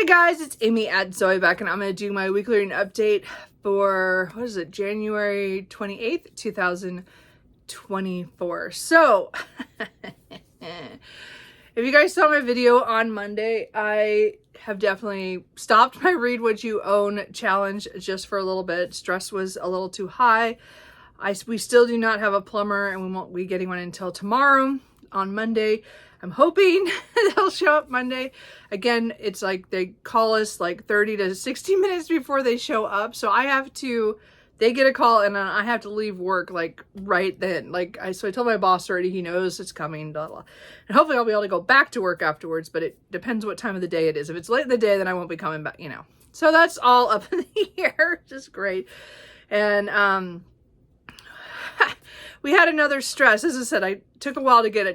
Hey guys, it's Amy at Zoe back, and I'm going to do my weekly reading update for, what is it, January 28th, 2024. So, if you guys saw my video on Monday, I have definitely stopped my Read What You Own challenge just for a little bit. Stress was a little too high. We still do not have a plumber, and we won't be getting one until tomorrow on Monday. I'm hoping they'll show up Monday. Again, it's like they call us like 30 to 60 minutes before they show up. So they get a call and then I have to leave work like right then. So I told my boss already, he knows it's coming, blah, blah. And hopefully I'll be able to go back to work afterwards, but it depends what time of the day it is. If it's late in the day, then I won't be coming back, So that's all up in the air, just great. And, we had another stress. As I said, I took a while to get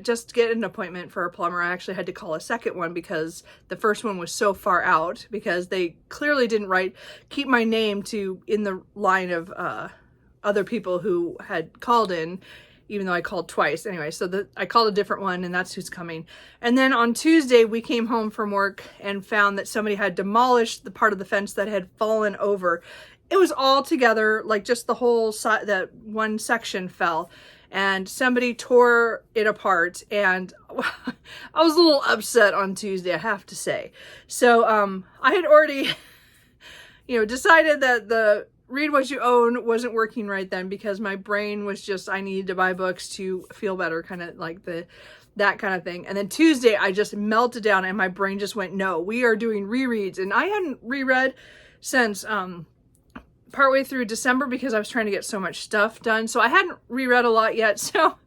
an appointment for a plumber. I actually had to call a second one because the first one was so far out because they clearly didn't keep my name in the line of other people who had called in, even though I called twice. Anyway, so I called a different one and that's who's coming. And then on Tuesday, we came home from work and found that somebody had demolished the part of the fence that had fallen over. It was all together, like just the whole side, that one section fell, and somebody tore it apart, and I was a little upset on Tuesday, I have to say. So I had already, decided that the Read What You Own wasn't working right then because my brain was just, I needed to buy books to feel better, kind of like that kind of thing. And then Tuesday, I just melted down and my brain just went, no, we are doing rereads. And I hadn't reread since partway through December because I was trying to get so much stuff done. So I hadn't reread a lot yet. So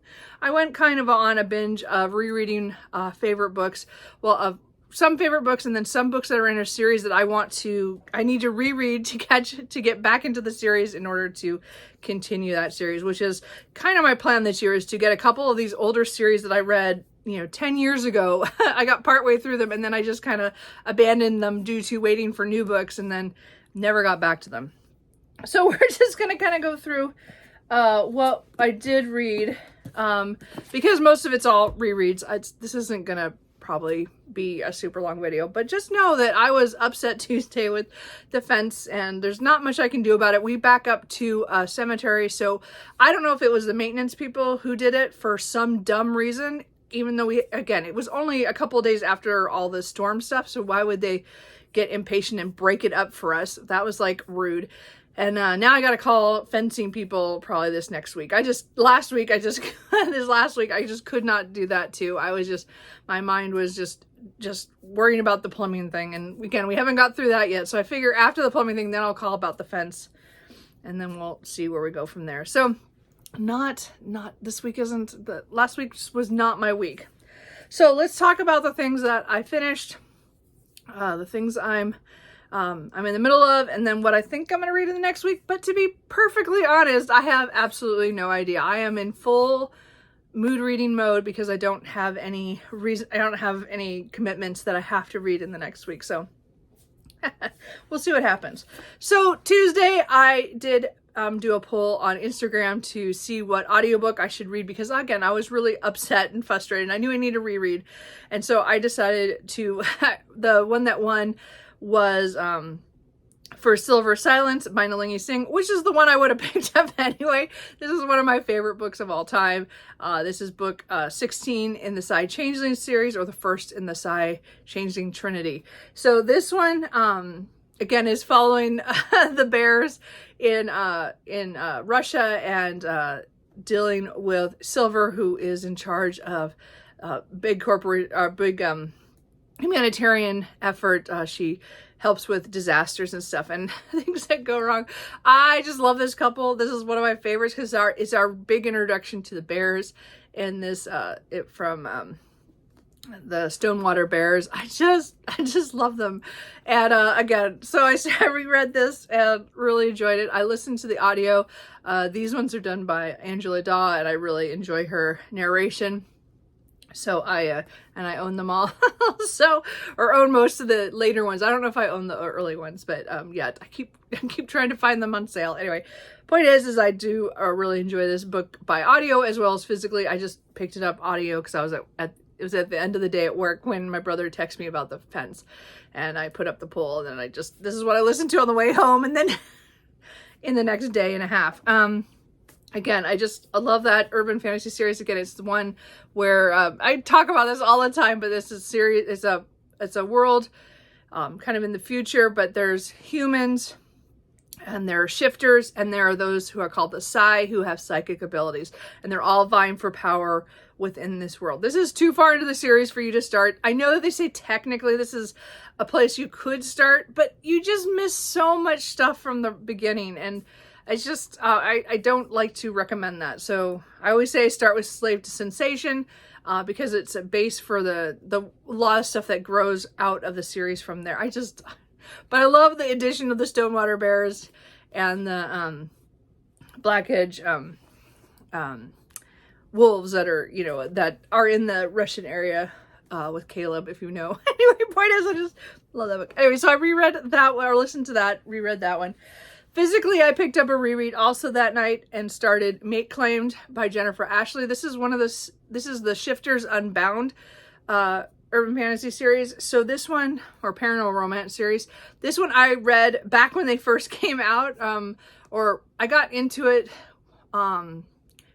I went kind of on a binge of rereading favorite books. Well, of some favorite books and then some books that are in a series that I need to reread to get back into the series in order to continue that series, which is kind of my plan this year, is to get a couple of these older series that I read 10 years ago. I got partway through them and then I just kind of abandoned them due to waiting for new books and then never got back to them. So we're just going to kind of go through what I did read, because most of it's all rereads. This isn't going to probably be a super long video, but just know that I was upset Tuesday with the fence and there's not much I can do about it. We back up to a cemetery, so I don't know if it was the maintenance people who did it for some dumb reason, even though it was only a couple of days after all the storm stuff, so why would they get impatient and break it up for us? That was like rude. And now I got to call fencing people probably this next week. Last week I just could not do that too. My mind was just worrying about the plumbing thing. And again, we haven't got through that yet. So I figure after the plumbing thing, then I'll call about the fence and then we'll see where we go from there. So this week last week was not my week. So let's talk about the things that I finished, the things I'm in the middle of, and then what I think I'm going to read in the next week. But to be perfectly honest, I have absolutely no idea. I am in full mood reading mode because I don't have any commitments that I have to read in the next week. So we'll see what happens. So Tuesday I did do a poll on Instagram to see what audiobook I should read because, again, I was really upset and frustrated. I knew I needed to reread. And so I decided to, the one that won was For Silver Silence by Nalini Singh, which is the one I would have picked up anyway. This is one of my favorite books of all time. This is book 16 in the Psy Changeling series, or the first in the Psy Changeling Trinity. So this one, again, is following the bears in Russia and dealing with Silver, who is in charge of big humanitarian effort. She helps with disasters and stuff and things that go wrong. I just love this couple. This is one of my favorites because it's our big introduction to the bears in this from the Stonewater Bears. I just love them. And again, so I reread this and really enjoyed it. I listened to the audio. These ones are done by Angela Daw and I really enjoy her narration. So I own them all. Or own most of the later ones. I don't know if I own the early ones, but yeah, I keep trying to find them on sale. Anyway, point is I do really enjoy this book by audio as well as physically. I just picked it up audio because I was it was at the end of the day at work when my brother texted me about the fence, and I put up the poll, and then this is what I listened to on the way home, and then in the next day and a half. Again, I love that urban fantasy series. Again, it's the one where I talk about this all the time, but this is series. It's a world kind of in the future, but there's humans and there are shifters, and there are those who are called the Psi, who have psychic abilities, and they're all vying for power within this world. This is too far into the series for you to start. I know that they say technically this is a place you could start, but you just miss so much stuff from the beginning, and it's just, I don't like to recommend that. So I always say start with Slave to Sensation, because it's a base for the lot of stuff that grows out of the series from there. But I love the addition of the Stonewater Bears and the Black-Edge wolves that are in the Russian area with Caleb, if you know. Anyway, point is, I just love that book. Anyway, so I reread that one, or listened to that, reread that one. Physically, I picked up a reread also that night and started Mate Claimed by Jennifer Ashley. This is the Shifters Unbound urban fantasy series. So this one, or paranormal romance series, this one I read back when they first came out, or I got into it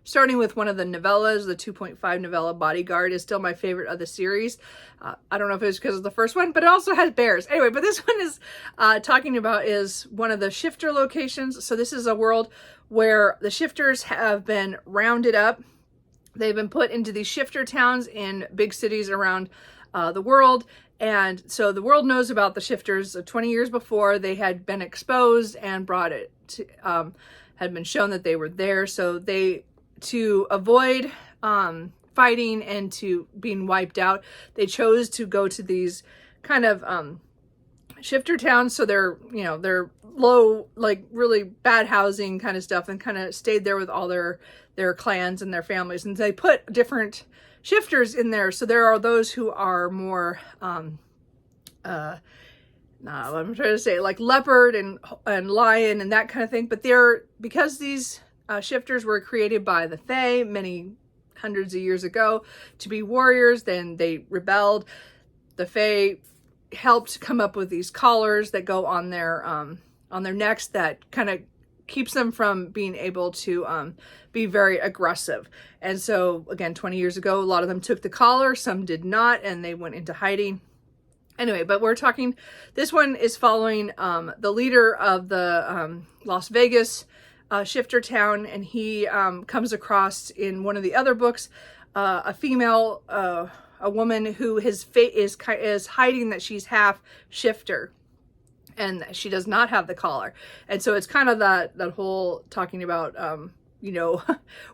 starting with one of the novellas. The 2.5 novella Bodyguard is still my favorite of the series. I don't know if it was because of the first one, but it also has bears. Anyway, but this one is talking about is one of the shifter locations. So this is a world where the shifters have been rounded up. They've been put into these shifter towns in big cities around the world. And so the world knows about the shifters. 20 years before, they had been exposed and brought it to, had been shown that they were there. So to avoid fighting and to being wiped out, they chose to go to these kind of shifter towns. So they're low, like really bad housing kind of stuff, and kind of stayed there with all their clans and their families. And they put different shifters in there. So there are those who are more, I'm trying to say, like leopard and lion and that kind of thing. But because these shifters were created by the Fae many hundreds of years ago to be warriors, then they rebelled. The Fae helped come up with these collars that go on their necks that kind of keeps them from being able to be very aggressive. And so again, 20 years ago, a lot of them took the collar, some did not, and they went into hiding. Anyway, but this one is following the leader of the Las Vegas shifter town, and he comes across in one of the other books a female, a woman who his fate is hiding that she's half shifter, and she does not have the collar. And so it's kind of that whole talking about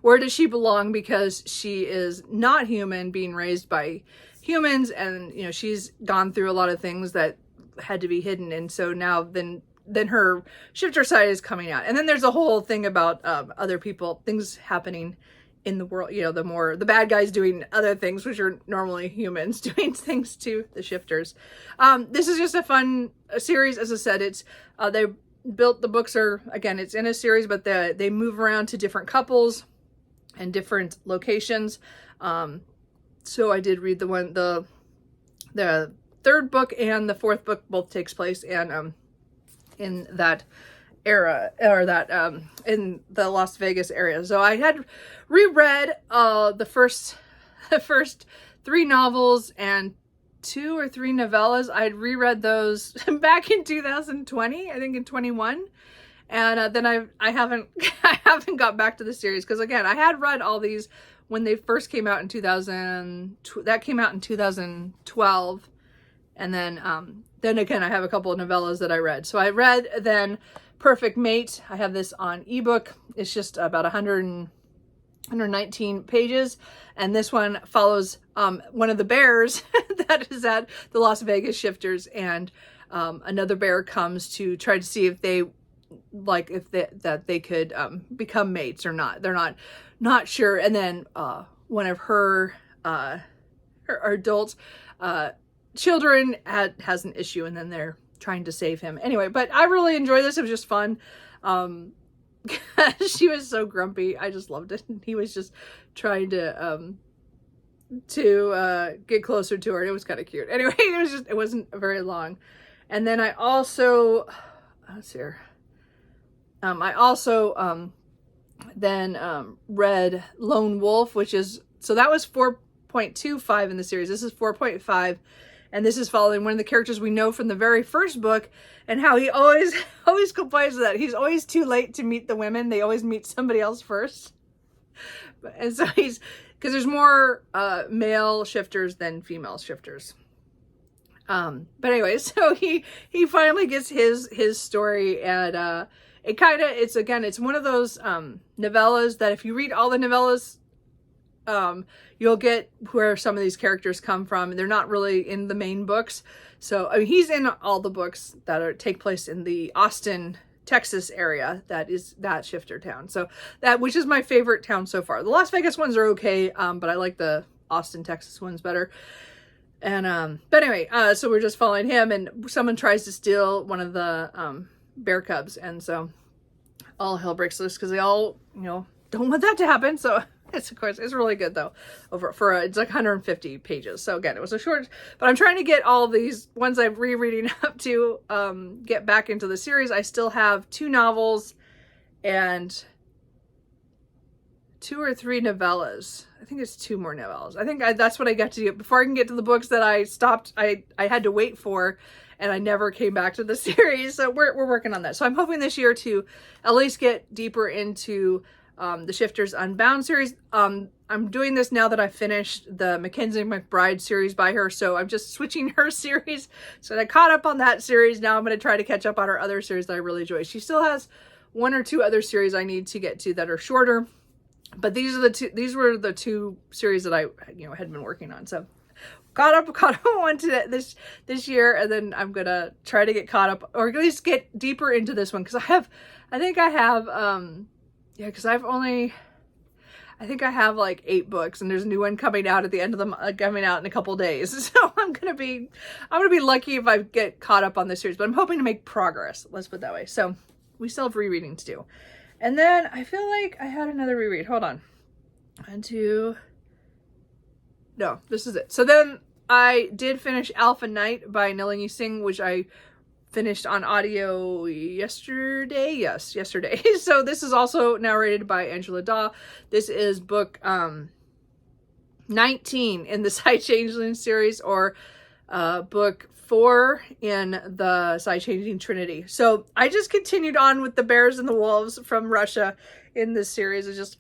where does she belong, because she is not human, being raised by humans, and she's gone through a lot of things that had to be hidden, and so now then her shifter side is coming out. And then there's a whole thing about other people, things happening in the world, the bad guys doing other things, which are normally humans doing things to the shifters. This is just a fun series. As I said, it's the books are, again, it's in a series, but they move around to different couples and different locations. So I did read the third book and the fourth book both takes place and in that era, or that in the Las Vegas area. So I had reread the first 3 novels and 2 or 3 novellas. I had reread those back in 2020, I think in 21, and then I haven't got back to the series, because again, I had read all these when they first came out in 2000. That came out in 2012. And then again, I have a couple of novellas that I read. So I read then Perfect Mate. I have this on ebook. It's just about 119 pages. And this one follows one of the bears that is at the Las Vegas shifters. And another bear comes to try to see if they could become mates or not. They're not sure. And then one of her adult children has an issue, and then they're trying to save him. Anyway, but I really enjoyed this. It was just fun. She was so grumpy. I just loved it. He was just trying to to get closer to her. It was kind of cute. Anyway, it wasn't very long. And then I also, let's see here. I also then read Lone Wolf, which is, so that was 4.25 in the series. This is 4.5. And this is following one of the characters we know from the very first book, and how he always complains that he's always too late to meet the women. They always meet somebody else first. And so because there's more male shifters than female shifters. But anyway, so he finally gets his story, and it's one of those novellas that if you read all the novellas, you'll get where some of these characters come from. They're not really in the main books. So I mean, he's in all the books that take place in the Austin, Texas area. That is that shifter town. So which is my favorite town so far. The Las Vegas ones are okay, but I like the Austin, Texas ones better. And but anyway, so we're just following him, and someone tries to steal one of the bear cubs, and so all hell breaks loose because they all, don't want that to happen. So it's really good though. It's like 150 pages. So again, it was a short, but I'm trying to get all these ones I'm rereading up to get back into the series. I still have 2 novels and 2 or 3 novellas. I think it's 2 more novellas. I think that's what I got to do before I can get to the books that I stopped. I had to wait for, and I never came back to the series. So we're working on that. So I'm hoping this year to at least get deeper into the Shifters Unbound series. I'm doing this now that I finished the Mackenzie McBride series by her, so I'm just switching her series. So I caught up on that series. Now I'm going to try to catch up on her other series that I really enjoy. She still has 1 or 2 other series I need to get to that are shorter, but these were the 2 series that I had been working on. So caught up on to this year, and then I'm gonna try to get caught up, or at least get deeper into this one, because I think I have like 8 books, and there's a new one coming out at the end of coming out in a couple days. So I'm gonna be lucky if I get caught up on this series, but I'm hoping to make progress. Let's put it that way. So we still have rereading to do, and then I feel like I had another reread. Hold on, 1, 2. No, this is it. So then I did finish Alpha Night by Nalini Singh, which I finished on audio yesterday. Yes, yesterday. So this is also narrated by Angela Daw. This is book 19 in the Side Changeling series, or book 4 in the Side Changing Trinity. So I just continued on with the bears and the wolves from Russia in this series. It's just,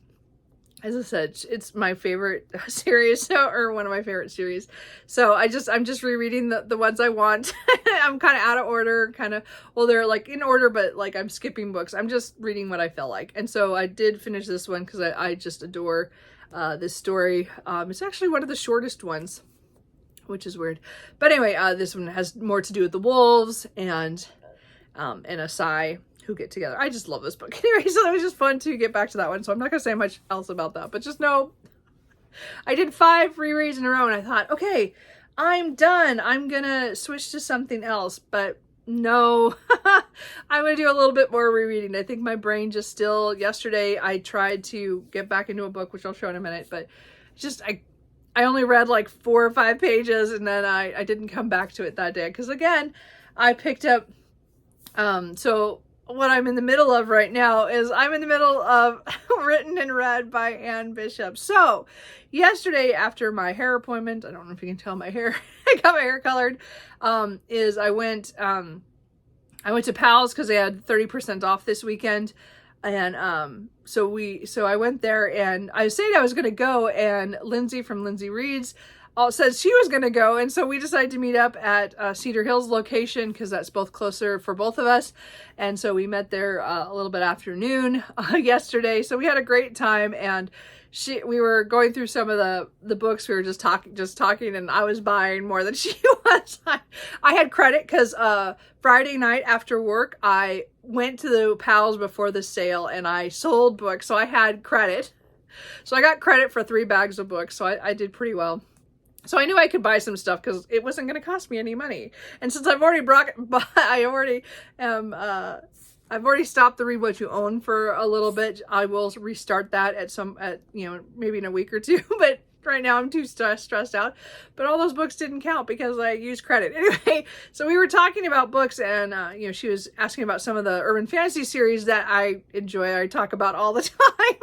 as I said, it's my favorite series, or one of my favorite series. So I'm just rereading the ones I want. I'm kind of out of order, well, they're like in order, but like I'm skipping books. I'm just reading what I feel like. And so I did finish this one because I just adore this story. It's actually one of the shortest ones, which is weird. But anyway, this one has more to do with the wolves and Asai, who get together. I just love this book. Anyway, so it was just fun to get back to that one. So I'm not going to say much else about that, but just know I did 5 rereads in a row, and I thought, okay, I'm done. I'm going to switch to something else. But no, I'm going to do a little bit more rereading. I think my brain just still, yesterday I tried to get back into a book, which I'll show in a minute, but just, I only read like 4 or 5 pages, and then I didn't come back to it that day. Because again, I picked up, so what I'm in the middle of right now is I'm in the middle of Written and Read by Anne Bishop. So yesterday, after my hair appointment, I don't know if you can tell my hair, I got my hair colored, I went to Pal's because they had 30% off this weekend. And so I went there, and I said I was going to go, and Lindsay from Lindsay Reads said she was going to go, and so we decided to meet up at Cedar Hills location because that's both closer for both of us. And so we met there a little bit after noon yesterday. So we had a great time, and we were going through some of the books. We were just talking, and I was buying more than she was. I had credit because Friday night after work, I went to the Pals before the sale, and I sold books, so I had credit. So I got credit for 3 bags of books, so I did pretty well. So I knew I could buy some stuff because it wasn't going to cost me any money. And since I've already I've already stopped the Read What You Own for a little bit. I will restart that maybe in a week or 2. But right now. I'm too stressed out. But all those books didn't count because I used credit. Anyway, so we were talking about books, and she was asking about some of the urban fantasy series that I enjoy. I talk about all the time.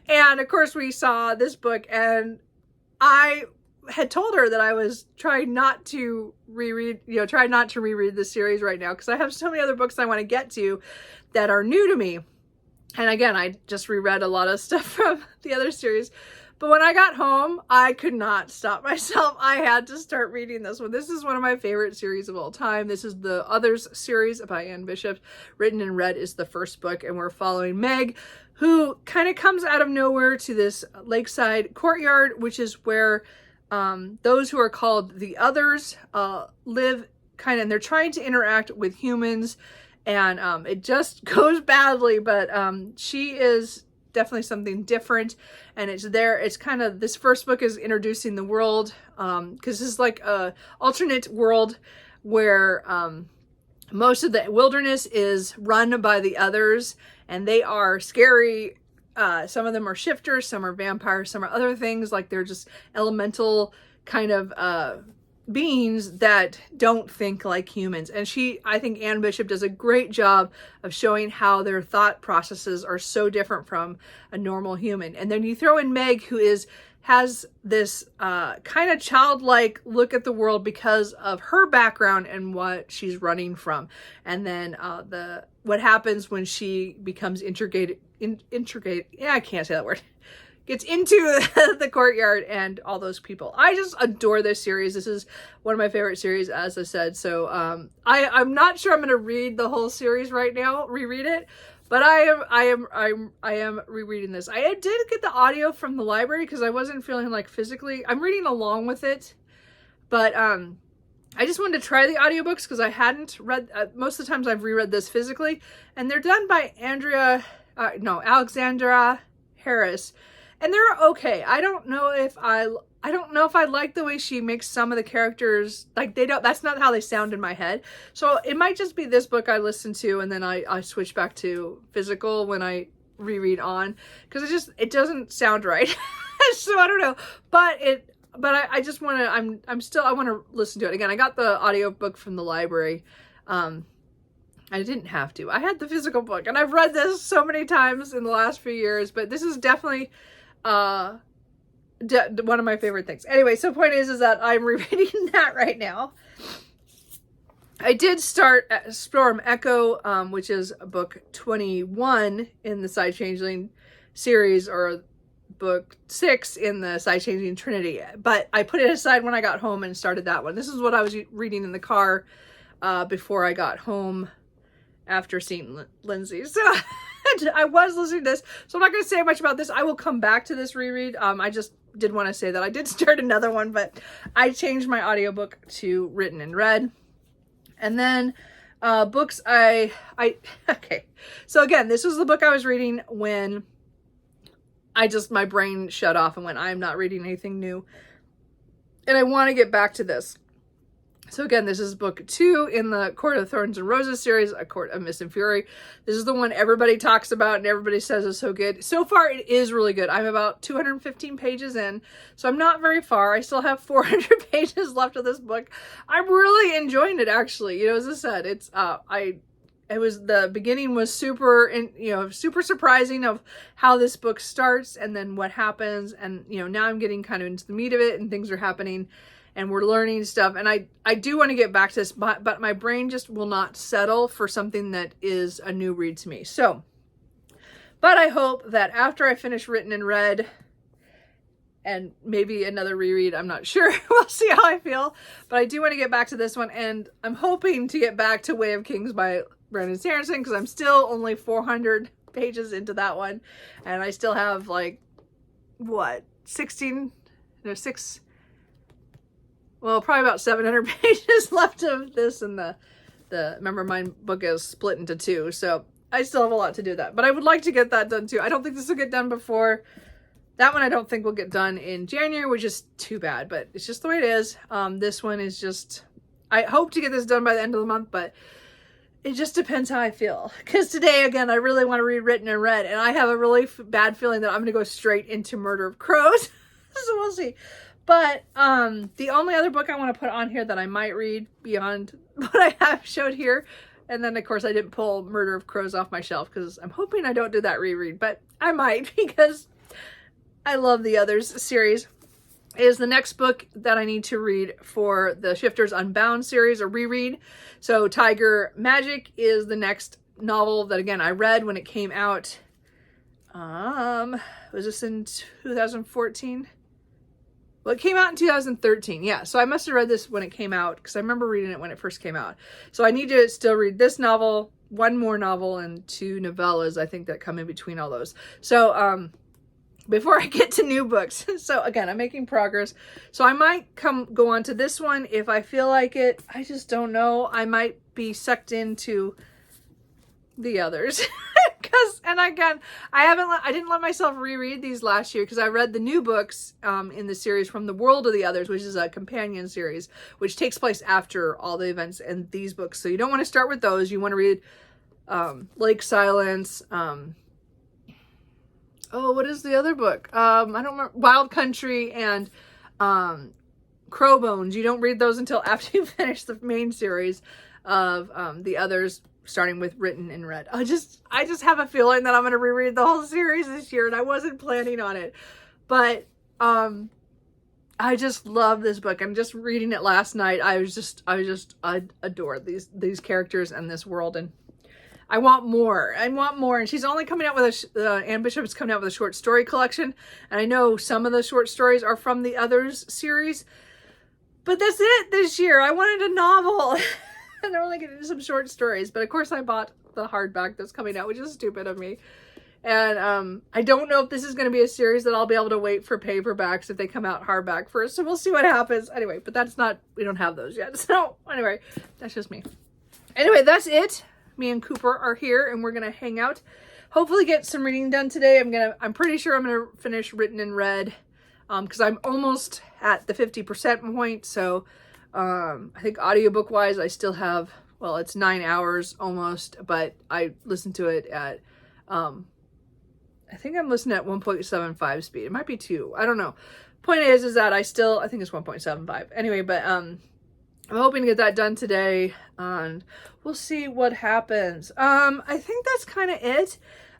And of course we saw this book, and I had told her that I was trying not to reread this series right now because I have so many other books I want to get to that are new to me. And again, I just reread a lot of stuff from the other series. But when I got home, I could not stop myself. I had to start reading this one. This is one of my favorite series of all time. This is the Others series by Anne Bishop. Written and Read is the first book, and we're following Meg, who kind of comes out of nowhere to this lakeside courtyard, which is where those who are called the Others live, and they're trying to interact with humans, and it just goes badly, but she is definitely something different, and it's kind of, this first book is introducing the world, because this is like a alternate world where most of the wilderness is run by the Others, and they are scary. Some of them are shifters, some are vampires, some are other things, like they're just elemental kind of beings that don't think like humans. And I think Anne Bishop does a great job of showing how their thought processes are so different from a normal human. And then you throw in Meg, who has this kind of childlike look at the world because of her background and what she's running from. And then what happens when she becomes I can't say that word, gets into the courtyard and all those people. I just adore this series. This is one of my favorite series, as I said. So I'm not sure I'm going to read the whole series right now, reread it, but I am rereading this. I did get the audio from the library because I wasn't feeling like physically, I'm reading along with it, but I just wanted to try the audiobooks because I hadn't read, most of the times I've reread this physically, and they're done by Alexandra Harris, and they're okay. I don't know if I like the way she makes some of the characters, like that's not how they sound in my head. So it might just be this book I listen to, and then I switch back to physical when I reread on, because it doesn't sound right. So I don't know, but I just want to, I want to listen to it again. I got the audiobook from the library. I didn't have to. I had the physical book, and I've read this so many times in the last few years, but this is definitely one of my favorite things. Anyway, so point is that I'm rereading that right now. I did start Storm Echo, which is book 21 in the Side Changeling series, or book 6 in the Side Changing Trinity, but I put it aside when I got home and started that one. This is what I was reading in the car before I got home after seeing Lindsay. So I was listening to this, so I'm not going to say much about this. I will come back to this reread. I just did want to say that I did start another one, but I changed my audiobook to Written and Read. And then books okay. So again, this was the book I was reading when my brain shut off and went, I'm not reading anything new. And I want to get back to this. So again, this is book 2 in the Court of Thorns and Roses series, A Court of Mist and Fury. This is the one everybody talks about and everybody says is so good. So far, it is really good. I'm about 215 pages in, so I'm not very far. I still have 400 pages left of this book. I'm really enjoying it, actually. As I said, the beginning was super surprising of how this book starts and then what happens. And, now I'm getting kind of into the meat of it and things are happening and we're learning stuff. And I do want to get back to this, but my brain just will not settle for something that is a new read to me. So, but I hope that after I finish Written and Read and maybe another reread, I'm not sure. We'll see how I feel. But I do want to get back to this one. And I'm hoping to get back to Way of Kings by Brandon Sanderson, because I'm still only 400 pages into that one. And I still have probably about 700 pages left of this, and remember my book is split into 2, so I still have a lot to do that, but I would like to get that done too. I don't think this will get done before that one. I don't think will get done in January, which is too bad, but it's just the way it is. This one is just, I hope to get this done by the end of the month, but it just depends how I feel, because today, again, I really want to read Written and Read, and I have a really bad feeling that I'm going to go straight into Murder of Crows. So we'll see. But the only other book I want to put on here that I might read beyond what I have showed here, and then of course I didn't pull Murder of Crows off my shelf because I'm hoping I don't do that reread, but I might because I love the Others series, is the next book that I need to read for the Shifters Unbound series, or reread. So Tiger Magic is the next novel that, again, I read when it came out. Was this in 2014? Well, it came out in 2013. Yeah, so I must have read this when it came out because I remember reading it when it first came out. So I need to still read this novel, one more novel, and 2 novellas, I think, that come in between all those. So, before I get to new books. So again, I'm making progress. So I might go on to this one if I feel like it. I just don't know. I might be sucked into the Others. And again, I didn't let myself reread these last year because I read the new books in the series From the World of the Others, which is a companion series, which takes place after all the events in these books. So you don't want to start with those. You want to read Lake Silence, oh, what is the other book? I don't remember. Wild Country and Crowbones. You don't read those until after you finish the main series of the Others, starting with Written in Red. I just have a feeling that I'm going to reread the whole series this year, and I wasn't planning on it. But I just love this book. I'm just reading it last night. I adore these characters and this world, and I want more. I want more. And she's only coming out with Anne Bishop is coming out with a short story collection. And I know some of the short stories are from the Others series. But that's it this year. I wanted a novel. And I'm only getting some short stories. But of course I bought the hardback that's coming out, which is stupid of me. And I don't know if this is going to be a series that I'll be able to wait for paperbacks if they come out hardback first. So we'll see what happens. Anyway, but that's not, we don't have those yet. So anyway, that's just me. Anyway, that's it. Me and Cooper are here and we're gonna hang out, hopefully get some reading done today. I'm pretty sure I'm gonna finish Written in Red because I'm almost at the 50% point. So I think audiobook wise I still have, well, it's 9 hours almost, but I listened to it at I think I'm listening at 1.75 speed. It might be 2, I don't know. Point is that I think it's 1.75 anyway, but I'm hoping to get that done today, and we'll see what happens. I think that's kind of it.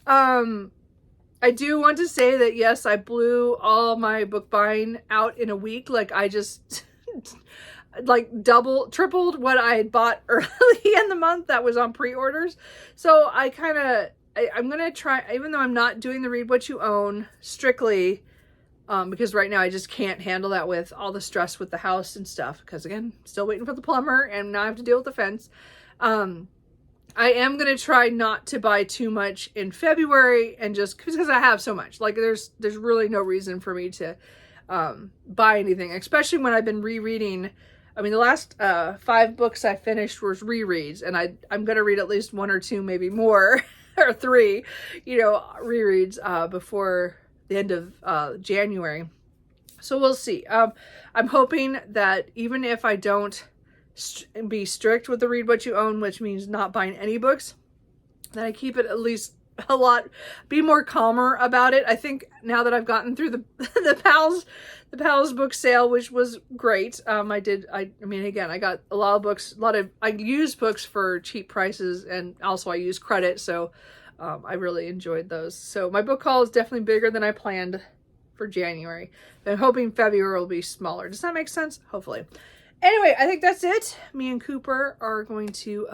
I do want to say that, yes, I blew all my book buying out in a week. Like, I just, like, tripled what I had bought early in the month that was on pre-orders. So I'm going to try, even though I'm not doing the Read What You Own strictly, because right now I just can't handle that with all the stress with the house and stuff. Because again, still waiting for the plumber and now I have to deal with the fence. I am going to try not to buy too much in February, and just because I have so much. Like there's really no reason for me to buy anything, especially when I've been rereading. I mean, the last 5 books I finished was rereads, and I'm going to read at least 1 or 2, maybe more, or 3, rereads before the end of January. So we'll see. I'm hoping that even if I don't be strict with the Read What You Own, which means not buying any books, that I keep it at least a lot, be more calmer about it. I think now that I've gotten through the Pals book sale, which was great. I mean, again, I got a lot of books, I use books for cheap prices, and also I use credit. So I really enjoyed those. So my book haul is definitely bigger than I planned for January. I'm hoping February will be smaller. Does that make sense? Hopefully. Anyway, I think that's it. Me and Cooper are going to,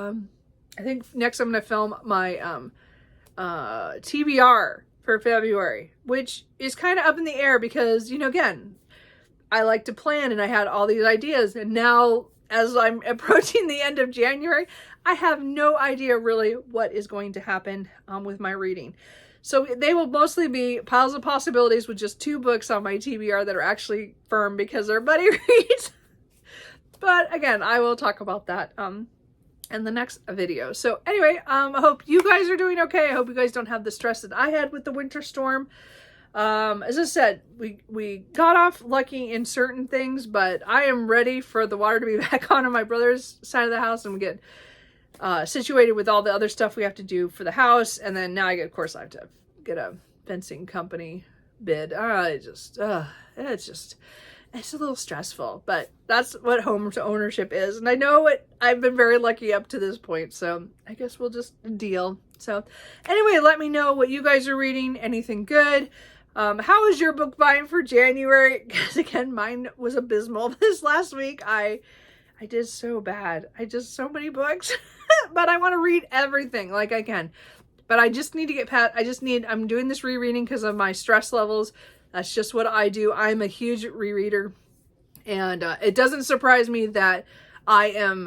I think next I'm going to film my TBR for February, which is kind of up in the air because, again, I like to plan and I had all these ideas. And now as I'm approaching the end of January, I have no idea really what is going to happen with my reading. So they will mostly be piles of possibilities with just 2 books on my TBR that are actually firm because they're buddy reads. But again, I will talk about that in the next video. So anyway, I hope you guys are doing okay. I hope you guys don't have the stress that I had with the winter storm. As I said, we got off lucky in certain things, but I am ready for the water to be back on my brother's side of the house and we get situated with all the other stuff we have to do for the house. And then now of course I have to get a fencing company bid. It's a little stressful, but that's what home ownership is. And I know I've been very lucky up to this point, so I guess we'll just deal. So anyway, let me know what you guys are reading. Anything good? How was your book buying for January? Because again, mine was abysmal this last week. I did so bad. So many books, but I want to read everything like I can. But I just need to get past, I'm doing this rereading because of my stress levels. That's just what I do. I'm a huge rereader. And it doesn't surprise me that I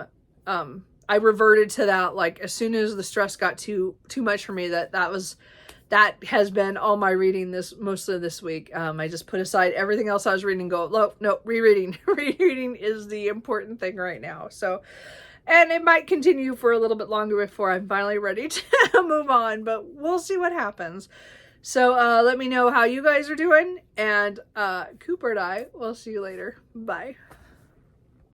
reverted to that, like, as soon as the stress got too much for me, that has been all my reading most of this week. I just put aside everything else I was reading and go, no, rereading. Rereading is the important thing right now. So, and it might continue for a little bit longer before I'm finally ready to move on, but we'll see what happens. So let me know how you guys are doing, and Cooper and I will see you later. Bye.